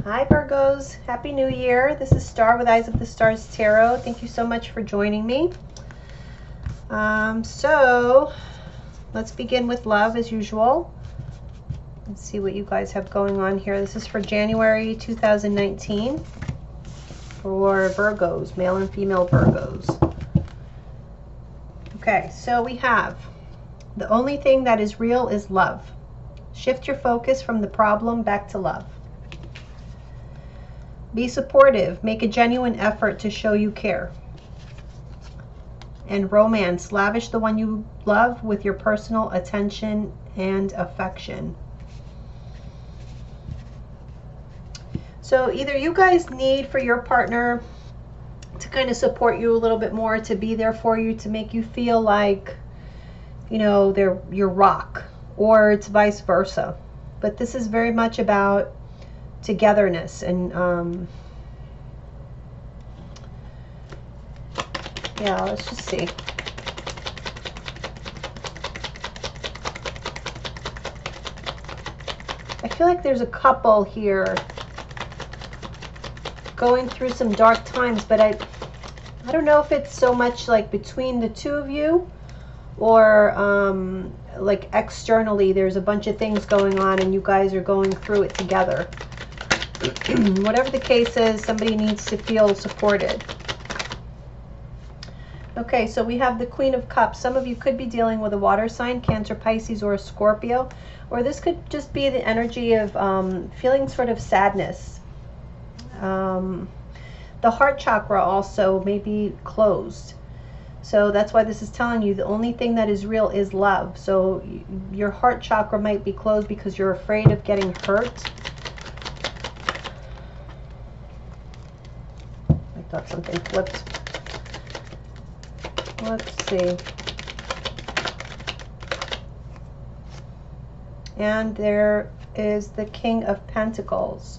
Hi Virgos, Happy New Year. This is Star with Eyes of the Stars Tarot. Thank you so much for joining me. So let's begin with love as usual. Let's see what you guys have going on here. This is for January 2019 for Virgos, male and female Virgos. Okay, so we have the only thing that is real is love. Shift your focus from the problem back to love. Be supportive. Make a genuine effort to show you care. And romance. Lavish the one you love with your personal attention and affection. So either you guys need for your partner to kind of support you a little bit more, to be there for you, to make you feel like, you know, they're your rock, or it's vice versa. But this is very much about togetherness and yeah, let's just see. I feel like there's a couple here going through some dark times, but I don't know if it's so much like between the two of you, or like externally there's a bunch of things going on and you guys are going through it together. Whatever the case is, somebody needs to feel supported. Okay, so we have the Queen of Cups. Some of you could be dealing with a water sign, Cancer, Pisces, or a Scorpio, or this could just be the energy of feeling sort of sadness. The heart chakra also may be closed. So that's why this is telling you the only thing that is real is love. So your heart chakra might be closed because you're afraid of getting hurt. I thought something flipped. Let's see. And there is the King of Pentacles.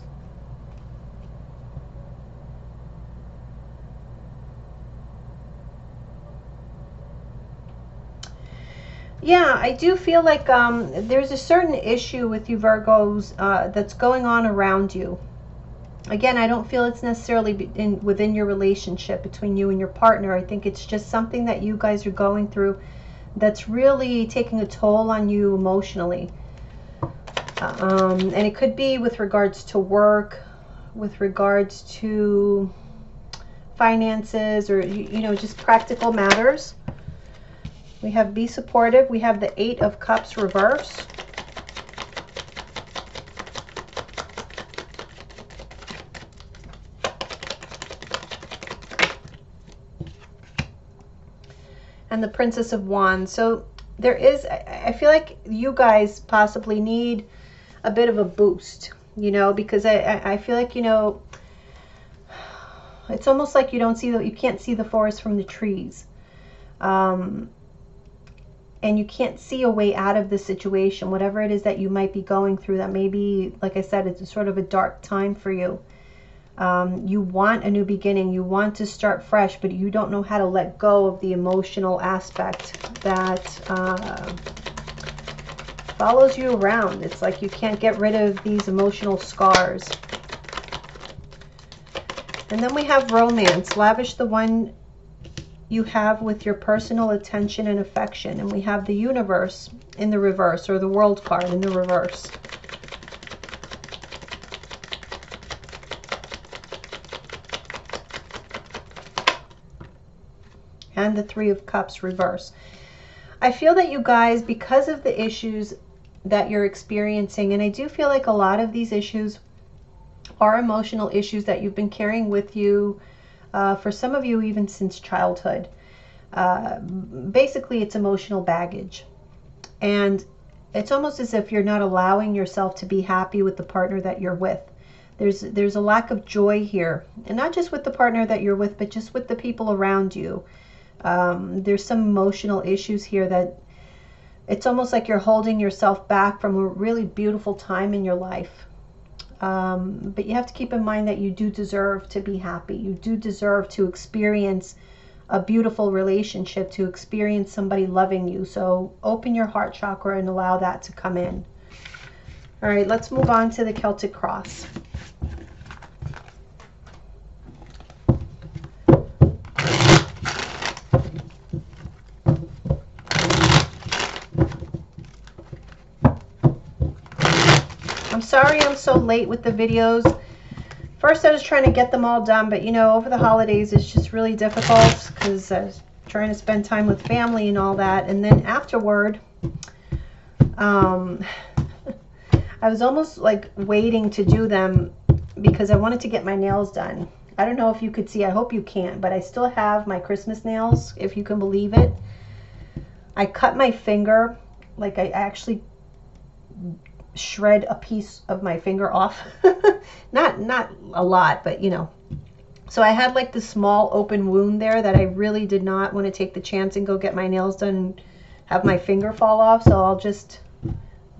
Yeah, I do feel like there's a certain issue with you Virgos that's going on around you. Again, I don't feel it's necessarily within your relationship between you and your partner. I think it's just something that you guys are going through that's really taking a toll on you emotionally. And it could be with regards to work, with regards to finances, or, you know, just practical matters. We have be supportive. We have the Eight of Cups reverse. And the Princess of Wands. So there is, I feel like you guys possibly need a bit of a boost, you know, because I feel like, you know, it's almost like you can't see the forest from the trees. And you can't see a way out of the situation, whatever it is that you might be going through. That may be, like I said, it's sort of a dark time for you. You want a new beginning, you want to start fresh, but you don't know how to let go of the emotional aspect that follows you around. It's like you can't get rid of these emotional scars. And then we have romance. Lavish the one you have with your personal attention and affection. And we have the Universe in the reverse, or the World card in the reverse. And the Three of Cups reverse. I feel that you guys, because of the issues that you're experiencing, and I do feel like a lot of these issues are emotional issues that you've been carrying with you, for some of you even since childhood. Basically, it's emotional baggage. And it's almost as if you're not allowing yourself to be happy with the partner that you're with. There's a lack of joy here. And not just with the partner that you're with, but just with the people around you. There's some emotional issues here that it's almost like you're holding yourself back from a really beautiful time in your life. But you have to keep in mind that you do deserve to be happy. You do deserve to experience a beautiful relationship, to experience somebody loving you. So open your heart chakra and allow that to come in. All right, let's move on to the Celtic cross. I'm sorry I'm so late with the videos. First I was trying to get them all done, but you know, over the holidays it's just really difficult because I was trying to spend time with family and all that. And then afterward, I was almost like waiting to do them because I wanted to get my nails done. I don't know if you could see, I hope you can't, but I still have my Christmas nails, if you can believe it. I cut my finger, like I actually shred a piece of my finger off. not a lot, but you know. So I had like this small open wound there that I really did not want to take the chance and go get my nails done and have my finger fall off. So I'll just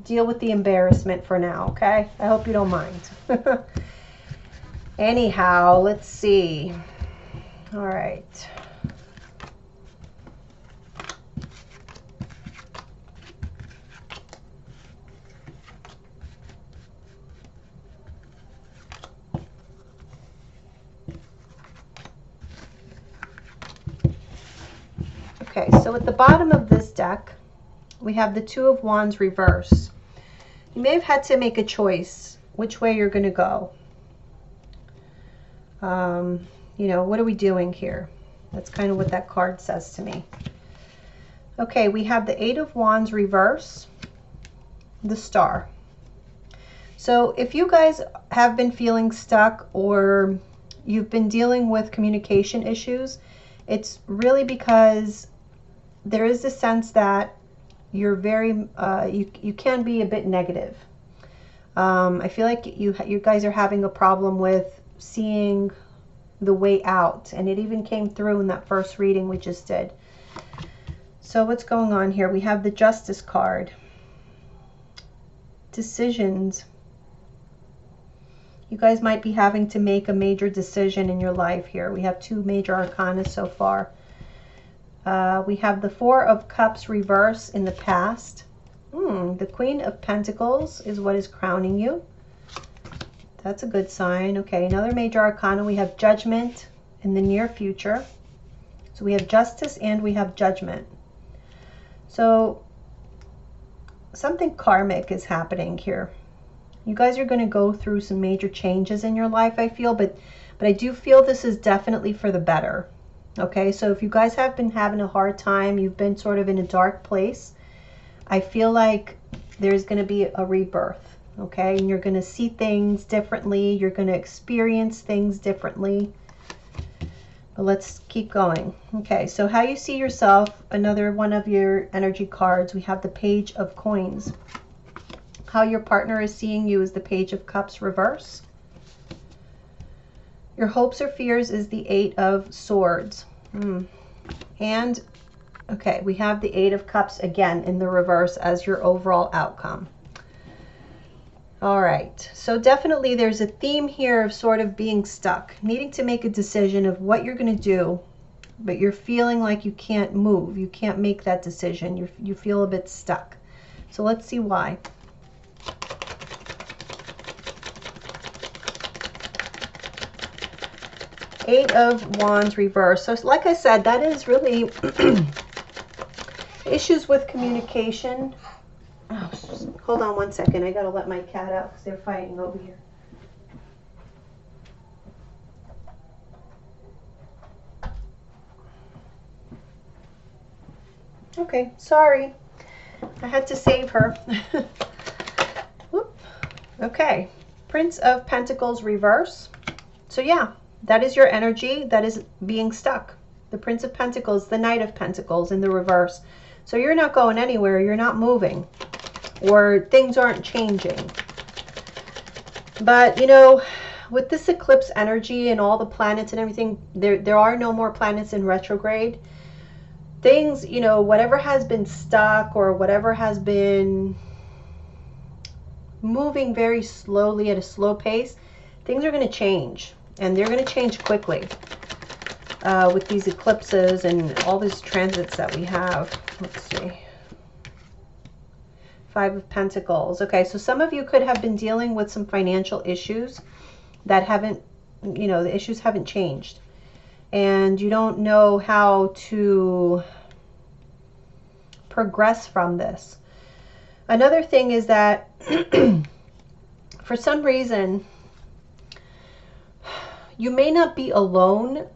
deal with the embarrassment for now, okay? I hope you don't mind. Anyhow, let's see. All right. Okay, so at the bottom of this deck, we have the Two of Wands reverse. You may have had to make a choice which way you're going to go. You know, what are we doing here? That's kind of what that card says to me. Okay, we have the Eight of Wands reverse, the Star. So if you guys have been feeling stuck or you've been dealing with communication issues, it's really because there is a sense that you're very, you can be a bit negative. I feel like you guys are having a problem with seeing the way out, and it even came through in that first reading we just did. So what's going on here? We have the Justice card. Decisions. You guys might be having to make a major decision in your life here. We have two major arcana so far. We have the Four of Cups reverse in the past. The Queen of Pentacles is what is crowning you. That's a good sign. Okay, another major arcana. We have Judgment in the near future. So we have Justice and we have Judgment. So something karmic is happening here. You guys are going to go through some major changes in your life, I feel, but I do feel this is definitely for the better. Okay, so if you guys have been having a hard time, you've been sort of in a dark place, I feel like there's going to be a rebirth. Okay, and you're going to see things differently. You're going to experience things differently. But let's keep going. Okay, so how you see yourself, another one of your energy cards. We have the Page of Coins. How your partner is seeing you is the Page of Cups reverse. Your hopes or fears is the Eight of Swords. And, okay, we have the Eight of Cups again in the reverse as your overall outcome. All right, so definitely there's a theme here of sort of being stuck, needing to make a decision of what you're going to do, but you're feeling like you can't move. You can't make that decision. You feel a bit stuck. So let's see why. Eight of Wands reverse. So like I said, that is really issues with communication. Oh, hold on one second. I gotta let my cat out because they're fighting over here. Okay, sorry. I had to save her. Whoop. Okay, Prince of Pentacles reverse. So yeah, that is your energy. That is being stuck. The Prince of Pentacles, the Knight of Pentacles in the reverse. So you're not going anywhere. You're not moving. Or things aren't changing. But, you know, with this eclipse energy and all the planets and everything, there are no more planets in retrograde. Things, you know, whatever has been stuck or whatever has been moving very slowly at a slow pace, things are going to change. And they're going to change quickly with these eclipses and all these transits that we have. Let's see. Five of Pentacles. Okay, so some of you could have been dealing with some financial issues that haven't, you know, the issues haven't changed. And you don't know how to progress from this. Another thing is that for some reason, you may not be alone,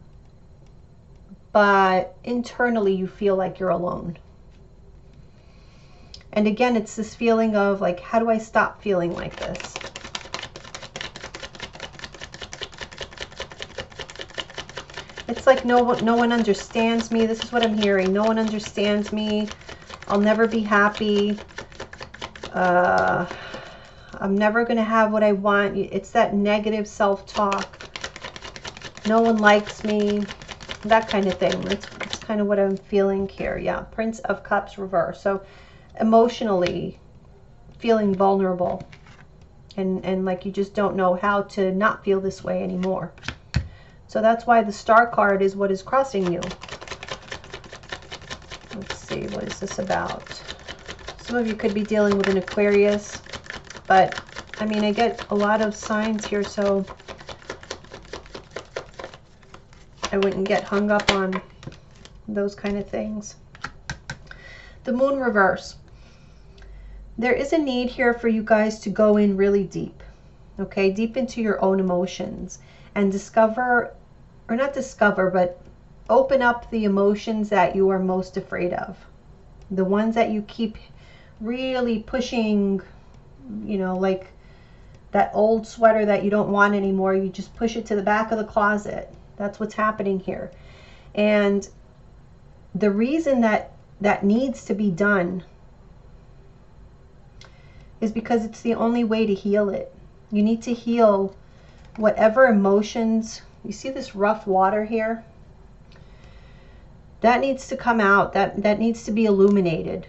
but internally you feel like you're alone. And again, it's this feeling of like, how do I stop feeling like this? It's like no one understands me. This is what I'm hearing. No one understands me. I'll never be happy. I'm never going to have what I want. It's that negative self-talk. No one likes me. That kind of thing. That's kind of what I'm feeling here. Yeah, Prince of Cups reverse. So emotionally feeling vulnerable. And like you just don't know how to not feel this way anymore. So that's why the Star card is what is crossing you. Let's see, what is this about? Some of you could be dealing with an Aquarius, but I mean, I get a lot of signs here, so I wouldn't get hung up on those kind of things. The Moon reverse. There is a need here for you guys to go in really deep, okay? Deep into your own emotions and discover, or not discover, but open up the emotions that you are most afraid of. The ones that you keep really pushing, you know, like that old sweater that you don't want anymore. You just push it to the back of the closet. That's what's happening here. And the reason that that needs to be done is because it's the only way to heal it. You need to heal whatever emotions. You see this rough water here? That needs to come out. That needs to be illuminated.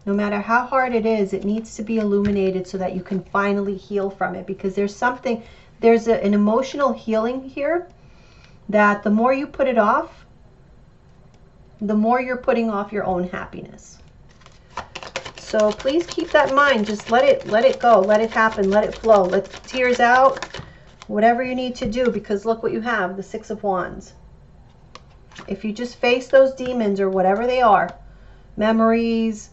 No matter how hard it is, it needs to be illuminated so that you can finally heal from it. Because there's something, there's an emotional healing here that the more you put it off, the more you're putting off your own happiness. So please keep that in mind. Just let it go. Let it happen. Let it flow. Let the tears out. Whatever you need to do, because look what you have, the Six of Wands. If you just face those demons or whatever they are, memories,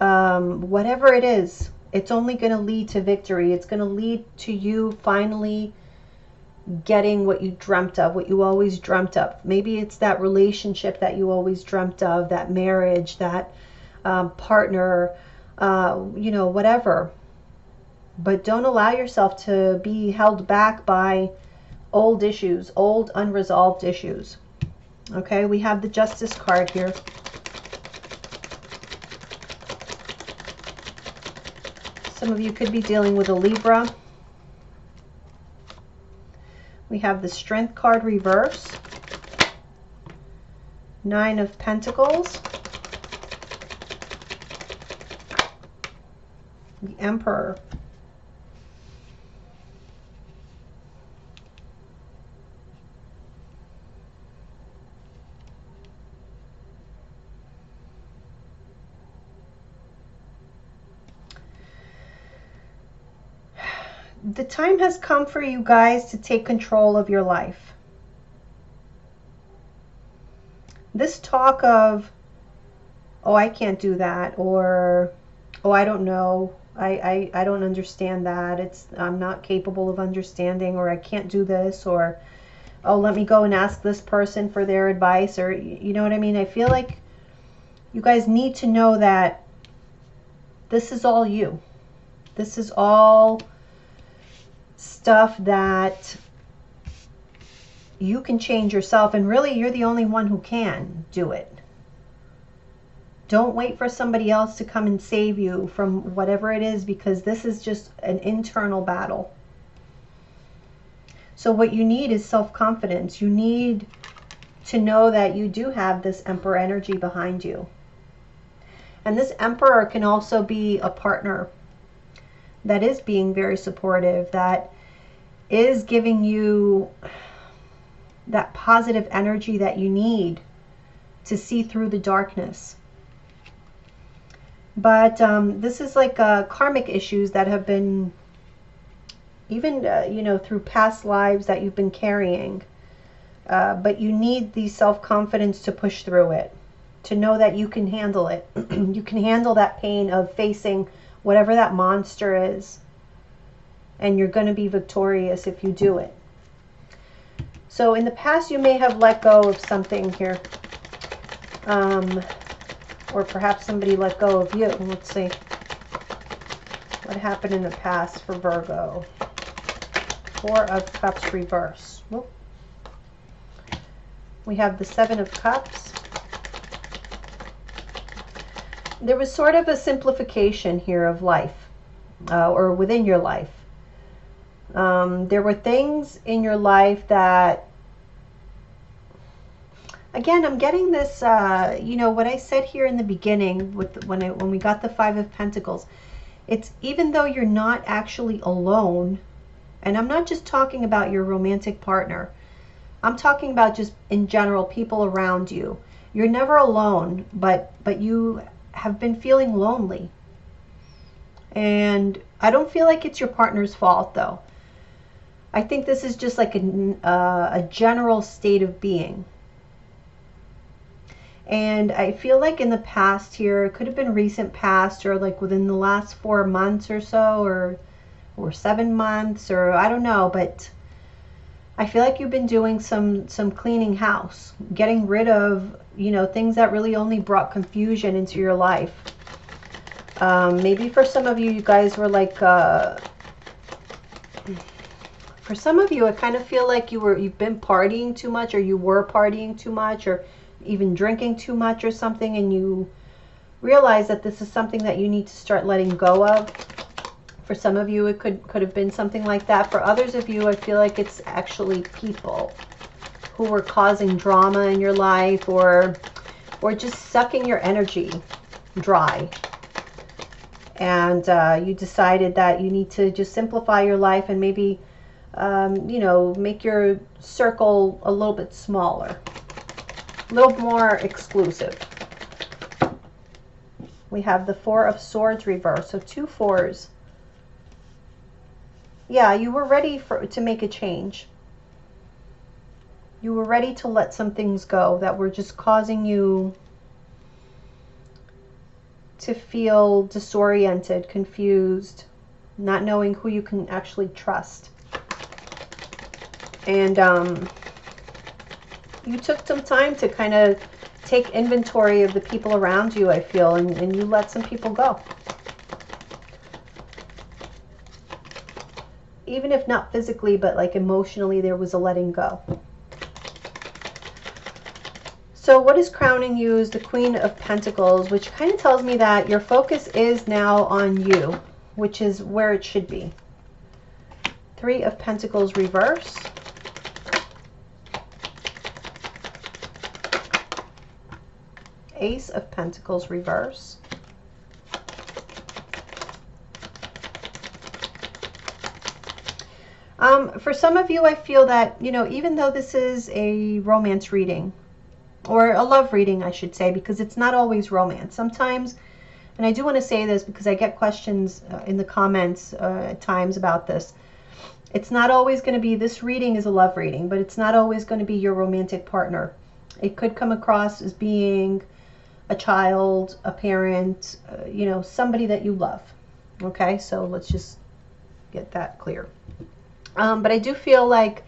whatever it is, it's only going to lead to victory. It's going to lead to you finally getting what you dreamt of, what you always dreamt of. Maybe it's that relationship that you always dreamt of, that marriage, that partner, you know, whatever. But don't allow yourself to be held back by old issues, old unresolved issues. Okay, we have the Justice card here. Some of you could be dealing with a Libra. We have the Strength card reverse. Nine of Pentacles. The Emperor. The time has come for you guys to take control of your life. This talk of, oh, I can't do that, or, oh, I don't know, I don't understand that, I'm not capable of understanding, or I can't do this, or, oh, let me go and ask this person for their advice, or, you know what I mean? I feel like you guys need to know that this is all you. This is all stuff that you can change yourself, and really you're the only one who can do it. Don't wait for somebody else to come and save you from whatever it is, because this is just an internal battle. So what you need is self-confidence. You need to know that you do have this Emperor energy behind you. And this Emperor can also be a partner that is being very supportive, that is giving you that positive energy that you need to see through the darkness. But this is like karmic issues that have been, even you know, through past lives that you've been carrying. But you need the self-confidence to push through it, to know that you can handle it. You can handle that pain of facing whatever that monster is. And you're going to be victorious if you do it. So in the past, you may have let go of something here. Or perhaps somebody let go of you. Let's see. What happened in the past for Virgo? Four of Cups reverse. Whoop. We have the Seven of Cups. There was sort of a simplification here of life, or within your life. There were things in your life that, again, I'm getting this, you know, what I said here in the beginning with when we got the Five of Pentacles. It's even though you're not actually alone, and I'm not just talking about your romantic partner. I'm talking about just in general, people around you. You're never alone, but you have been feeling lonely. And I don't feel like it's your partner's fault, though. I think this is just like a general state of being. And I feel like in the past here, it could have been recent past, or like within the last 4 months or so, or 7 months, or I don't know, but I feel like you've been doing some cleaning house, getting rid of, you know, things that really only brought confusion into your life. Maybe for some of you, you guys were like, for some of you, I kind of feel like you've been partying too much, or you were partying too much, or even drinking too much or something, and you realize that this is something that you need to start letting go of. For some of you, it could have been something like that. For others of you, I feel like it's actually people who were causing drama in your life, or just sucking your energy dry. And you decided that you need to just simplify your life and maybe, you know, make your circle a little bit smaller, a little more exclusive. We have the Four of Swords reverse, so 2 fours. Yeah, you were ready to make a change. You were ready to let some things go that were just causing you to feel disoriented, confused, not knowing who you can actually trust. And you took some time to kind of take inventory of the people around you, I feel, and you let some people go. Even if not physically, but like emotionally, there was a letting go. So what is crowning you is the Queen of Pentacles, which kind of tells me that your focus is now on you, which is where it should be. Three of Pentacles reverse. Ace of Pentacles reverse. For some of you, I feel that, you know, even though this is a romance reading, or a love reading, I should say, because it's not always romance. Sometimes, and I do want to say this because I get questions in the comments at times about this. It's not always going to be, this reading is a love reading, but it's not always going to be your romantic partner. It could come across as being a child, a parent, you know, somebody that you love. Okay, so let's just get that clear. But I do feel like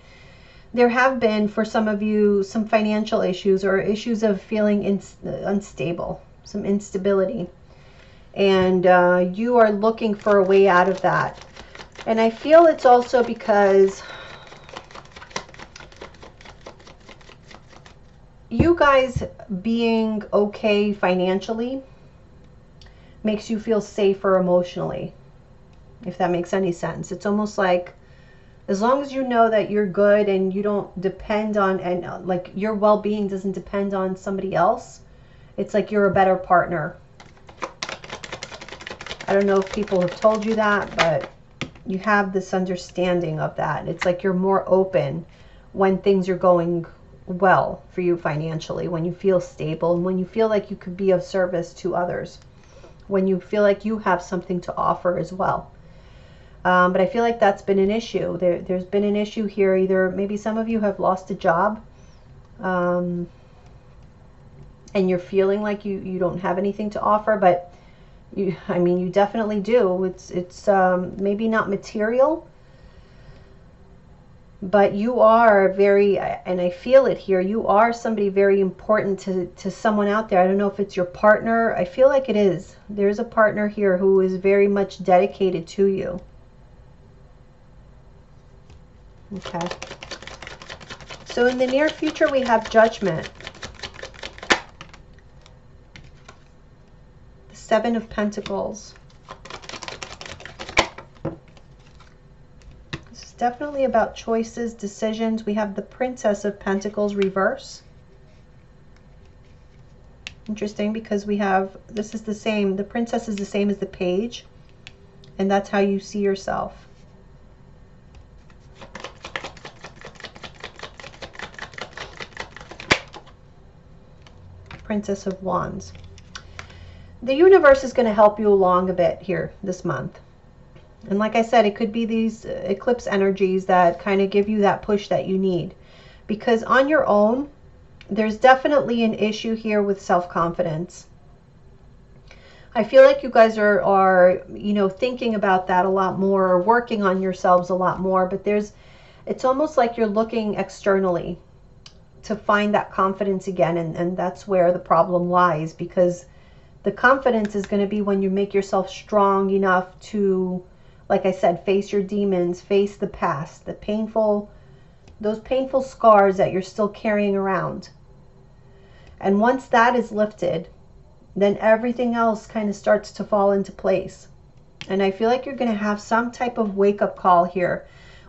there have been, for some of you, some financial issues or issues of feeling unstable, some instability. And you are looking for a way out of that. And I feel it's also because you guys being okay financially makes you feel safer emotionally, if that makes any sense. It's almost like, as long as you know that you're good and you don't depend on, and like your well-being doesn't depend on somebody else, it's like you're a better partner. I don't know if people have told you that, but you have this understanding of that. It's like you're more open when things are going well for you financially, when you feel stable, and when you feel like you could be of service to others, when you feel like you have something to offer as well. But I feel like that's been an issue. There's been an issue here. Either maybe some of you have lost a job, and you're feeling like you don't have anything to offer, but I mean, you definitely do. It's maybe not material, but you are very, and I feel it here, you are somebody very important to someone out there. I don't know if it's your partner. I feel like it is. There's a partner here who is very much dedicated to you. Okay. So in the near future, we have Judgment. The Seven of Pentacles. Definitely about choices, decisions. We have the Princess of Pentacles reverse. Interesting, because we have, this is the same, the Princess is the same as the Page, and that's how you see yourself. Princess of Wands. The universe is going to help you along a bit here this month. And like I said, it could be these eclipse energies that kind of give you that push that you need. Because on your own, there's definitely an issue here with self-confidence. I feel like you guys are, you know, thinking about that a lot more, or working on yourselves a lot more. But it's almost like you're looking externally to find that confidence again. And that's where the problem lies. Because the confidence is going to be when you make yourself strong enough to, like I said, face your demons, face the past, those painful scars that you're still carrying around. And once that is lifted, then everything else kind of starts to fall into place. And I feel like you're going to have some type of wake-up call here,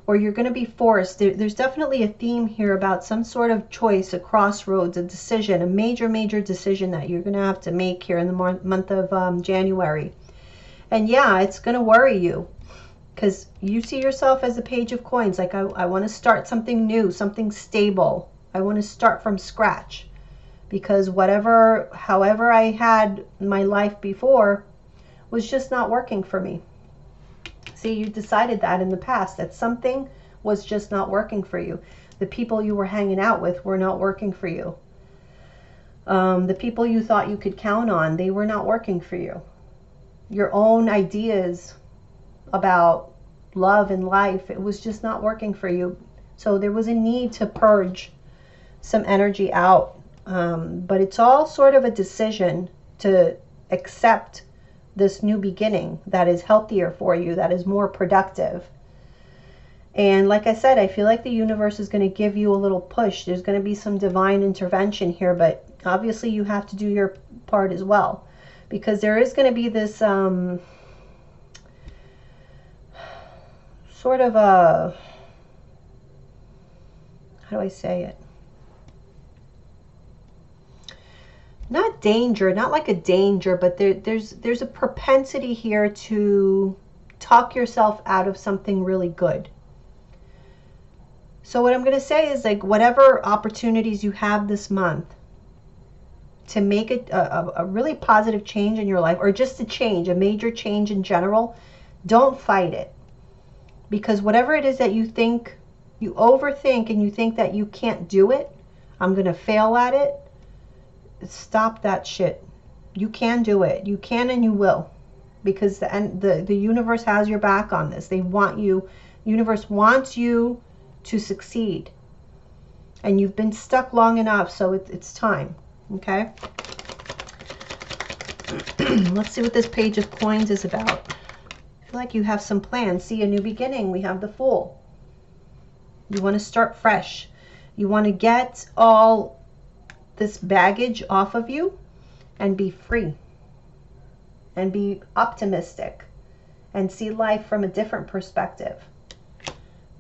or you're going to be forced. There's definitely a theme here about some sort of choice, a crossroads, a decision, a major decision that you're going to have to make here in the month of January. And yeah, it's going to worry you. Because you see yourself as a Page of Coins. Like, I want to start something new, something stable. I want to start from scratch. Because however I had my life before was just not working for me. See, you decided that in the past, that something was just not working for you. The people you were hanging out with were not working for you. The people you thought you could count on, they were not working for you. Your own ideas about love and life, it was just not working for you. So there was a need to purge some energy out. But it's all sort of a decision to accept this new beginning that is healthier for you, that is more productive. And like I said, I feel like the universe is going to give you a little push. There's going to be some divine intervention here, but obviously you have to do your part as well. Because there is going to be this sort of a, how do I say it? Not danger, not like a danger, but there's a propensity here to talk yourself out of something really good. So what I'm going to say is, like, whatever opportunities you have this month to make a really positive change in your life, or just a change, a major change in general, don't fight it. Because whatever it is that you think, you overthink, and you think that you can't do it, I'm going to fail at it, stop that shit. You can do it. You can, and you will. Because the universe has your back on this. They want you, universe wants you to succeed. And you've been stuck long enough, so it's time. Okay? Let's see what this Page of Coins is about. I feel like you have some plans. See, a new beginning. We have the Fool. You want to start fresh. You want to get all this baggage off of you and be free. And be optimistic. And see life from a different perspective.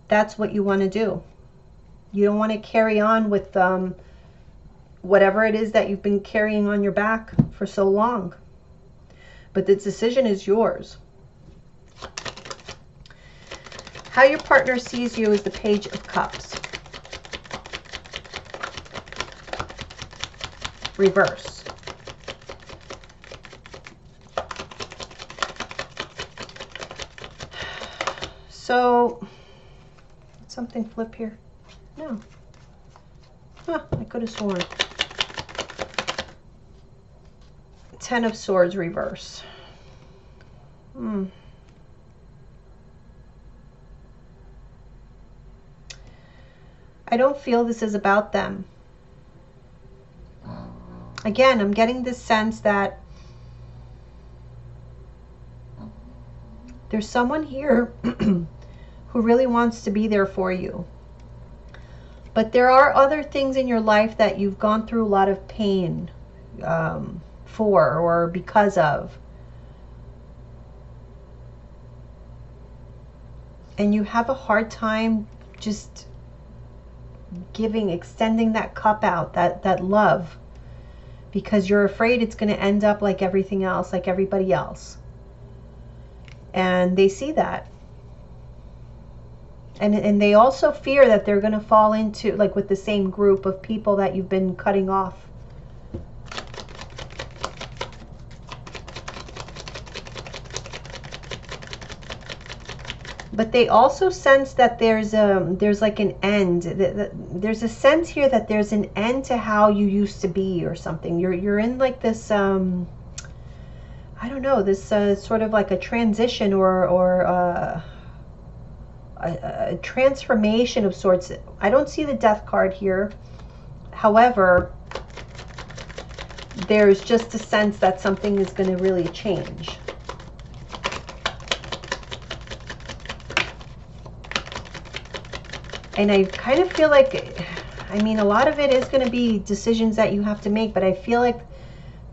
That's what you want to do. You don't want to carry on with whatever it is that you've been carrying on your back for so long. But the decision is yours. How your partner sees you is the Page of Cups. Reverse. So, did something flip here? No. Huh, I could have sworn. Ten of Swords reverse. I don't feel this is about them. Again, I'm getting this sense that there's someone here who really wants to be there for you. But there are other things in your life that you've gone through a lot of pain for or because of. And you have a hard time just extending that cup out, that love, because you're afraid it's going to end up like everything else, like everybody else. And they see that. And they also fear that they're going to fall into, like, with the same group of people that you've been cutting off. But they also sense that there's like an end. There's a sense here that there's an end to how you used to be or something. You're in like this, I don't know, this sort of like a transition or a transformation of sorts. I don't see the Death card here. However, there's just a sense that something is going to really change. And I kind of feel like, I mean, a lot of it is going to be decisions that you have to make, but I feel like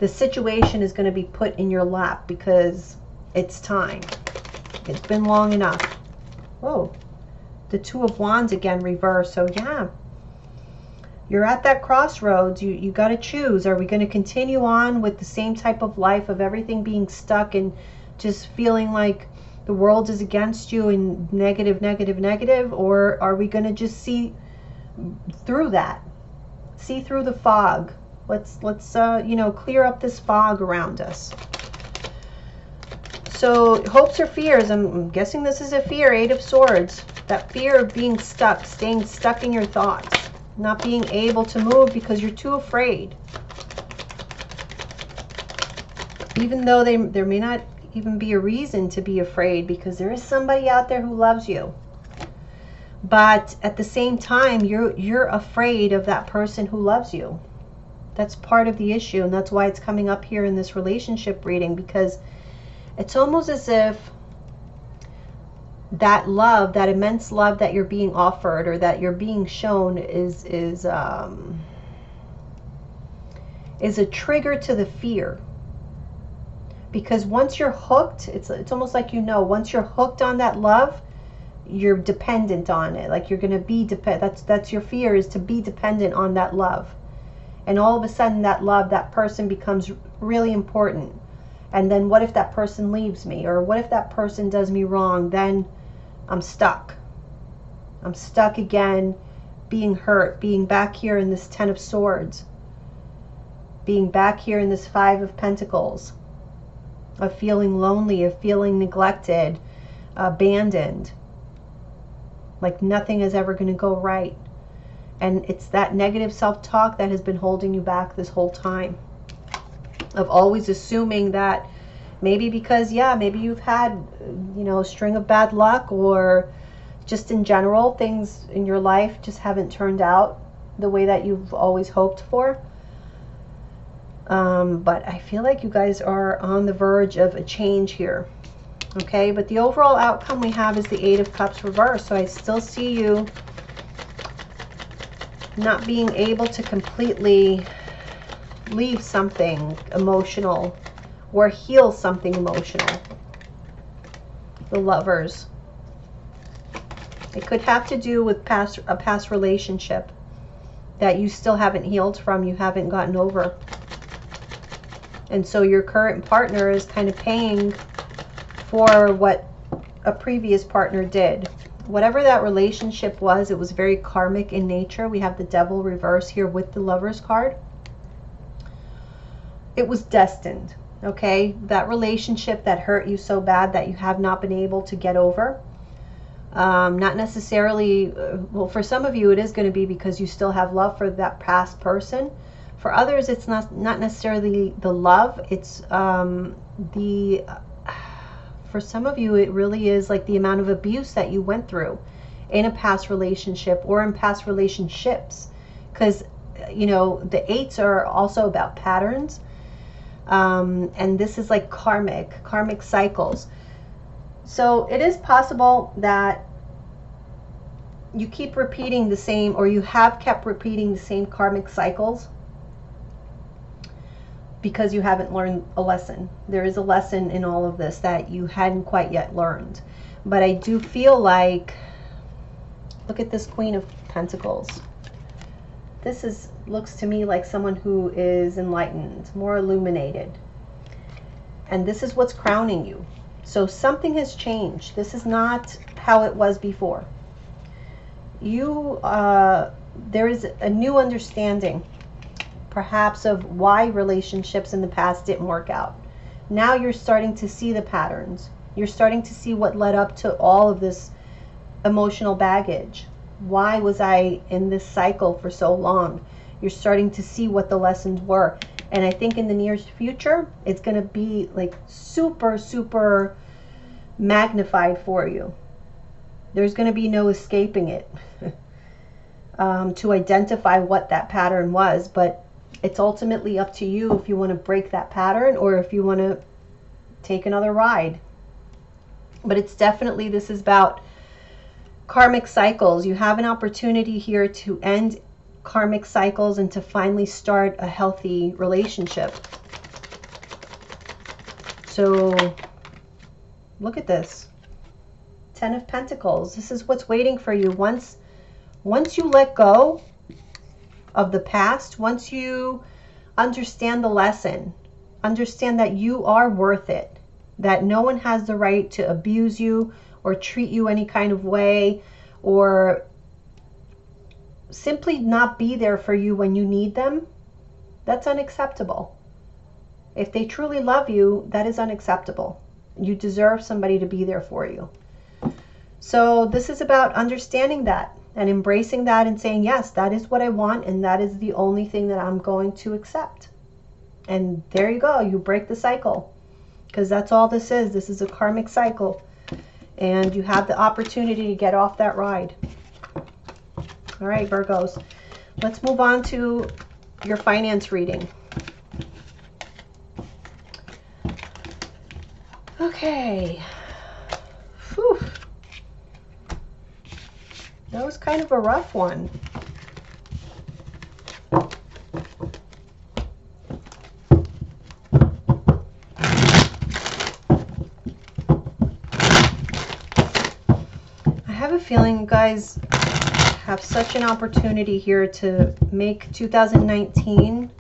the situation is going to be put in your lap because it's time. It's been long enough. Whoa, the Two of Wands again, reverse. So yeah, you're at that crossroads. You got to choose. Are we going to continue on with the same type of life of everything being stuck and just feeling like the world is against you and negative, negative, negative? Or are we going to just see through that? See through the fog. Let's you know, clear up this fog around us. So hopes or fears, I'm guessing this is a fear, Eight of Swords. That fear of being stuck, staying stuck in your thoughts, not being able to move because you're too afraid. Even though there may not even be a reason to be afraid, because there is somebody out there who loves you. But at the same time, you're afraid of that person who loves you. That's part of the issue, and that's why it's coming up here in this relationship reading, because it's almost as if that love, that immense love that you're being offered or that you're being shown is a trigger to the fear. Because once you're hooked, it's almost like, you know, once you're hooked on that love, you're dependent on it. Like you're going to be that's your fear, is to be dependent on that love. And all of a sudden that love, that person becomes really important. And then what if that person leaves me? Or what if that person does me wrong? Then I'm stuck. I'm stuck again, being hurt, being back here in this Ten of Swords, being back here in this Five of Pentacles, of feeling lonely, of feeling neglected, abandoned, like nothing is ever going to go right. And it's that negative self-talk that has been holding you back this whole time, of always assuming that maybe because, yeah, maybe you've had, you know, a string of bad luck, or just in general things in your life just haven't turned out the way that you've always hoped for. But I feel like you guys are on the verge of a change here. Okay, but the overall outcome we have is the Eight of Cups reversed. So I still see you not being able to completely leave something emotional or heal something emotional. The Lovers. It could have to do with a past relationship that you still haven't healed from, you haven't gotten over. And so your current partner is kind of paying for what a previous partner did. Whatever that relationship was, it was very karmic in nature. We have the Devil reverse here with the Lovers card. It was destined, okay? That relationship that hurt you so bad that you have not been able to get over. Not necessarily, well, for some of you it is going to be because you still have love for that past person. For others, it's not necessarily the love. It's for for some of you, it really is like the amount of abuse that you went through in a past relationship or in past relationships. Because, you know, the 8s are also about patterns. And this is like karmic cycles. So it is possible that you keep repeating the same, or you have kept repeating the same karmic cycles because you haven't learned a lesson. There is a lesson in all of this that you hadn't quite yet learned. But I do feel like, look at this Queen of Pentacles. This looks to me like someone who is enlightened, more illuminated. And this is what's crowning you. So something has changed. This is not how it was before. There is a new understanding, perhaps, of why relationships in the past didn't work out. Now you're starting to see the patterns. You're starting to see what led up to all of this emotional baggage. Why was I in this cycle for so long? You're starting to see what the lessons were. And I think in the near future, it's going to be like super, super magnified for you. There's going to be no escaping it to identify what that pattern was. But it's ultimately up to you if you want to break that pattern or if you want to take another ride. But it's definitely, this is about karmic cycles. You have an opportunity here to end karmic cycles and to finally start a healthy relationship. So look at this. 10 of Pentacles. This is what's waiting for you. Once you let go of the past, once you understand the lesson, understand that you are worth it, that no one has the right to abuse you or treat you any kind of way, or simply not be there for you when you need them, that's unacceptable. If they truly love you, that is unacceptable. You deserve somebody to be there for you. So this is about understanding that and embracing that and saying, yes, that is what I want, and that is the only thing that I'm going to accept. And there you go. You break the cycle, because that's all this is. This is a karmic cycle. And you have the opportunity to get off that ride. All right, Virgos. Let's move on to your finance reading. Okay. Whew. That was kind of a rough one. I have a feeling you guys have such an opportunity here to make 2019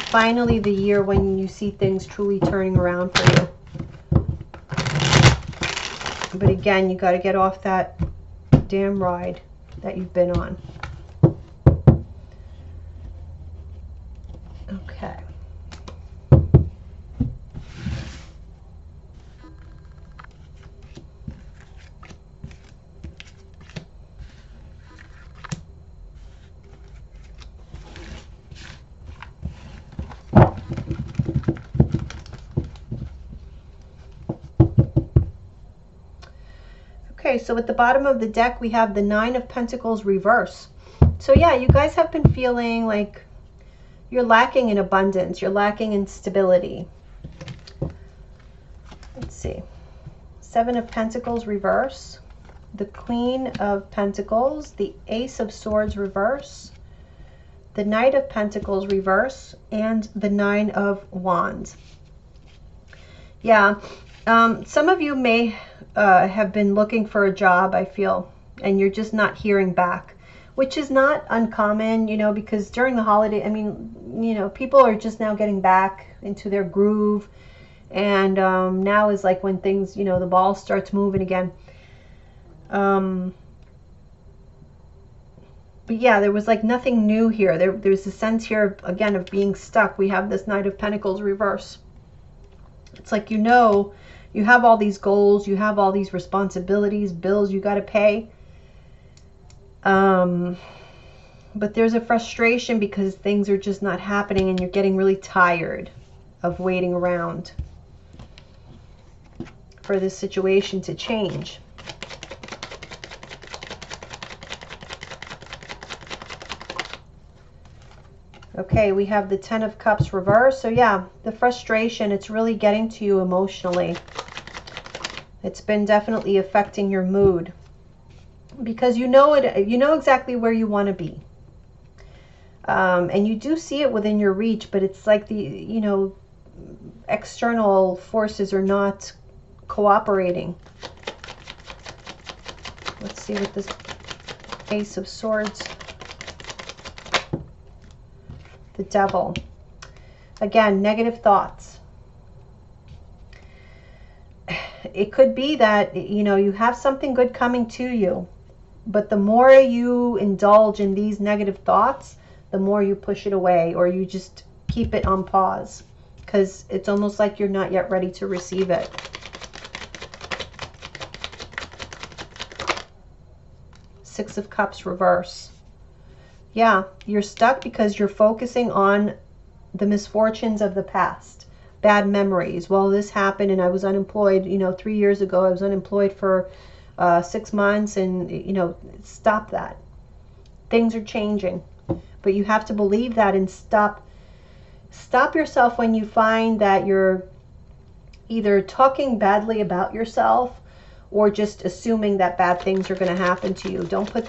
finally the year when you see things truly turning around for you. But again, you got to get off that damn ride that you've been on. Okay. Okay, so at the bottom of the deck, we have the 9 of Pentacles reverse. So yeah, you guys have been feeling like you're lacking in abundance. You're lacking in stability. Let's see. 7 of Pentacles reverse. The Queen of Pentacles. The Ace of Swords reverse. The Knight of Pentacles reverse. And the 9 of Wands. Yeah, some of you may have been looking for a job, I feel, and you're just not hearing back, which is not uncommon, you know, because during the holiday, I mean, you know, people are just now getting back into their groove, and now is like when things, you know, the ball starts moving again. But yeah, there was like nothing new here. There's a sense here, again, of being stuck. We have this Knight of Pentacles reverse. It's like, you know, you have all these goals, you have all these responsibilities, bills you got to pay. But there's a frustration because things are just not happening and you're getting really tired of waiting around. for this situation to change. Okay, we have the Ten of Cups reversed. So yeah, the frustration, it's really getting to you emotionally. It's been definitely affecting your mood because you know it, you know exactly where you want to be. And you do see it within your reach, but it's like the, you know, external forces are not cooperating. Let's see what this Ace of Swords, the Devil. Again, negative thoughts. It could be that, you know, you have something good coming to you, but the more you indulge in these negative thoughts, the more you push it away, or you just keep it on pause because it's almost like you're not yet ready to receive it. Six of Cups reverse. Yeah, you're stuck because you're focusing on the misfortunes of the past, bad memories. Well, this happened and I was unemployed, you know, 3 years ago. I was unemployed for 6 months, and, you know, stop that. Things are changing, but you have to believe that and stop yourself when you find that you're either talking badly about yourself or just assuming that bad things are going to happen to you. Don't put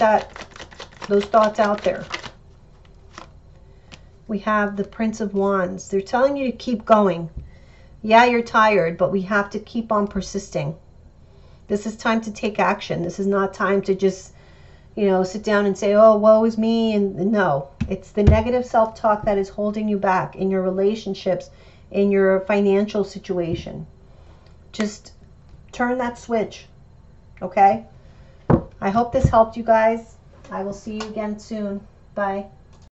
those thoughts out there. We have the Prince of Wands. They're telling you to keep going. Yeah, you're tired, but we have to keep on persisting. This is time to take action. This is not time to just, you know, sit down and say, oh, woe is me. And no, it's the negative self-talk that is holding you back in your relationships, in your financial situation. Just turn that switch, okay? I hope this helped you guys. I will see you again soon. Bye.